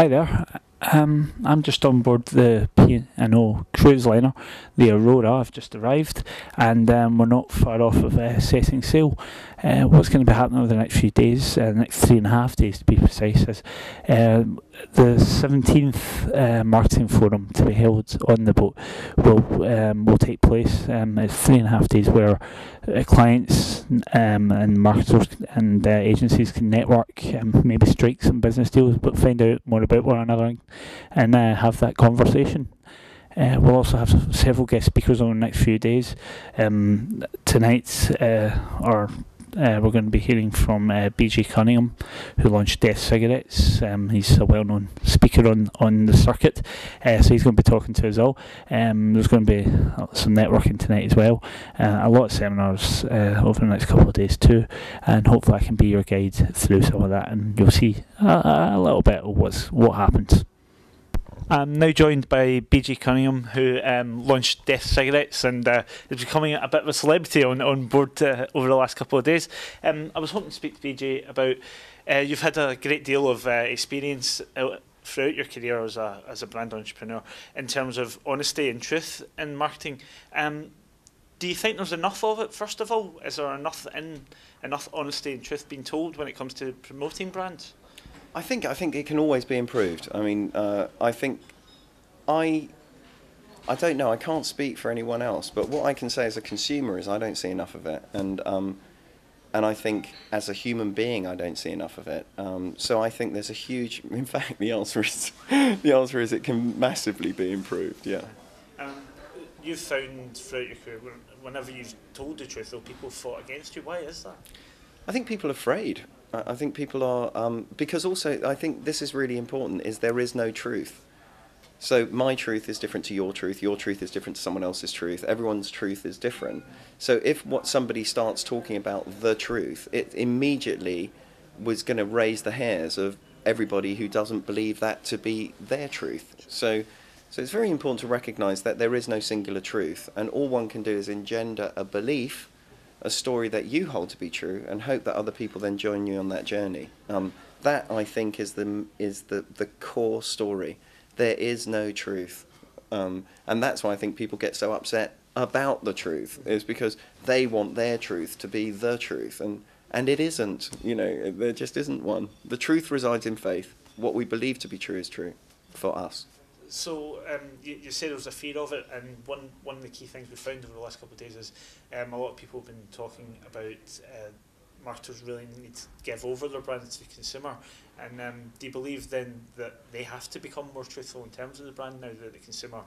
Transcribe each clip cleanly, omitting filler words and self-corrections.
Hi there. I'm just on board the P&O cruise liner, the Aurora. I've just arrived, and we're not far off of setting sail. What's going to be happening over the next few days, the next 3.5 days to be precise, is the 17th marketing forum to be held on the boat will take place. It's 3.5 days where clients and marketers and agencies can network, maybe strike some business deals, but find out more about one another and have that conversation. We'll also have several guest speakers on the next few days. Tonight, we're going to be hearing from BJ Cunningham, who launched Death Cigarettes. He's a well-known speaker on the circuit, so he's going to be talking to us all. There's going to be some networking tonight as well, a lot of seminars over the next couple of days too, and hopefully I can be your guide through some of that, and you'll see a little bit of what happens. I'm now joined by BJ Cunningham, who launched Death Cigarettes and is becoming a bit of a celebrity on board over the last couple of days. I was hoping to speak to BJ about, you've had a great deal of experience throughout your career as a brand entrepreneur in terms of honesty and truth in marketing. Do you think there's enough of it, first of all? Is there enough honesty and truth being told when it comes to promoting brands? I think it can always be improved. I mean, I think I don't know. I can't speak for anyone else, but what I can say as a consumer is I don't see enough of it, and I think as a human being I don't see enough of it. So I think there's a huge. In fact, the answer is it can massively be improved. Yeah. You've found throughout your career, whenever you've told the truth, though, people fought against you. Why is that? I think people are afraid. I think people are, because also I think this is really important, is there is no truth. So my truth is different to your truth is different to someone else's truth, everyone's truth is different. So if somebody starts talking about the truth, it immediately was going to raise the hairs of everybody who doesn't believe that to be their truth. So it's very important to recognise that there is no singular truth, and all one can do is engender a belief, a story that you hold to be true, and hope that other people then join you on that journey. That I think is the core story. There is no truth, and that's why I think people get so upset about the truth, is because they want their truth to be the truth, and it isn't. You know, there just isn't one. The truth resides in faith. What we believe to be true is true for us. So you said there was a fear of it, and one of the key things we found over the last couple of days is a lot of people have been talking about marketers really need to give over their brand to the consumer. And do you believe then that they have to become more truthful in terms of the brand now that the consumer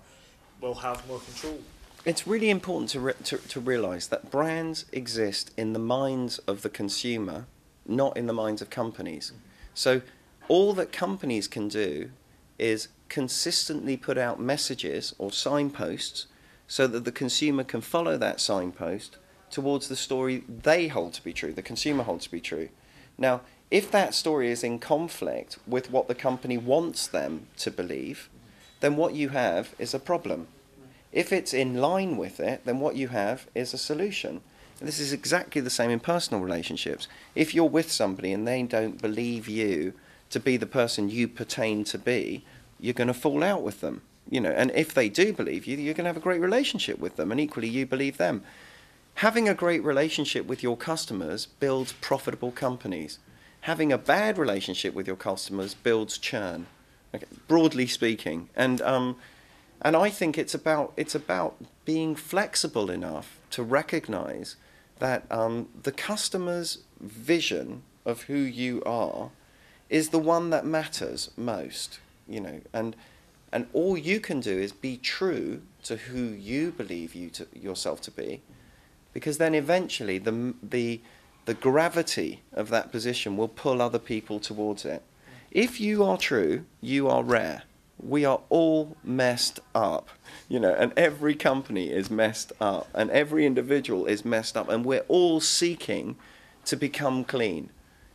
will have more control? It's really important to realise that brands exist in the minds of the consumer, not in the minds of companies. Mm-hmm. So all that companies can do is consistently put out messages or signposts so that the consumer can follow that signpost towards the story they hold to be true, the consumer holds to be true. Now, if that story is in conflict with what the company wants them to believe, then what you have is a problem. If it's in line with it, then what you have is a solution. And this is exactly the same in personal relationships. If you're with somebody and they don't believe you to be the person you pertain to be, you're going to fall out with them, you know. And if they do believe you, you're going to have a great relationship with them, and equally you believe them. Having a great relationship with your customers builds profitable companies. Having a bad relationship with your customers builds churn, okay, broadly speaking. And I think it's about being flexible enough to recognise that the customer's vision of who you are is the one that matters most. You know, and all you can do is be true to who you believe yourself to be, because then eventually the gravity of that position will pull other people towards it. If you are true, you are rare. We are all messed up, you know, and every company is messed up, and every individual is messed up, and we're all seeking to become clean,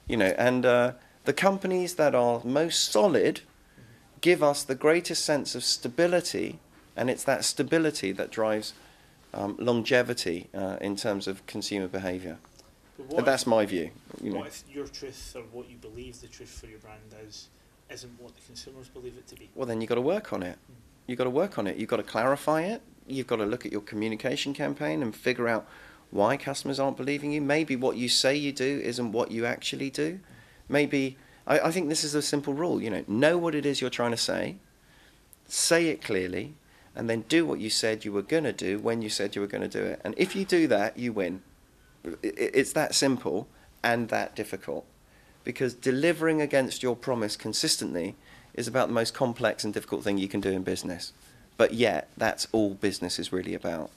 you know, and the companies that are most solid give us the greatest sense of stability, and it's that stability that drives longevity in terms of consumer behaviour. But that's my view. You know. What if your truth, or what you believe the truth for your brand is, isn't what the consumers believe it to be. Well, then you've got to work on it. You've got to work on it. You've got to clarify it. You've got to look at your communication campaign and figure out why customers aren't believing you. Maybe what you say you do isn't what you actually do. Maybe, I think this is a simple rule, know what it is you're trying to say it clearly, and then do what you said you were going to do when you said you were going to do it. And if you do that, you win. It's that simple and that difficult. Because delivering against your promise consistently is about the most complex and difficult thing you can do in business. But yet, that's all business is really about.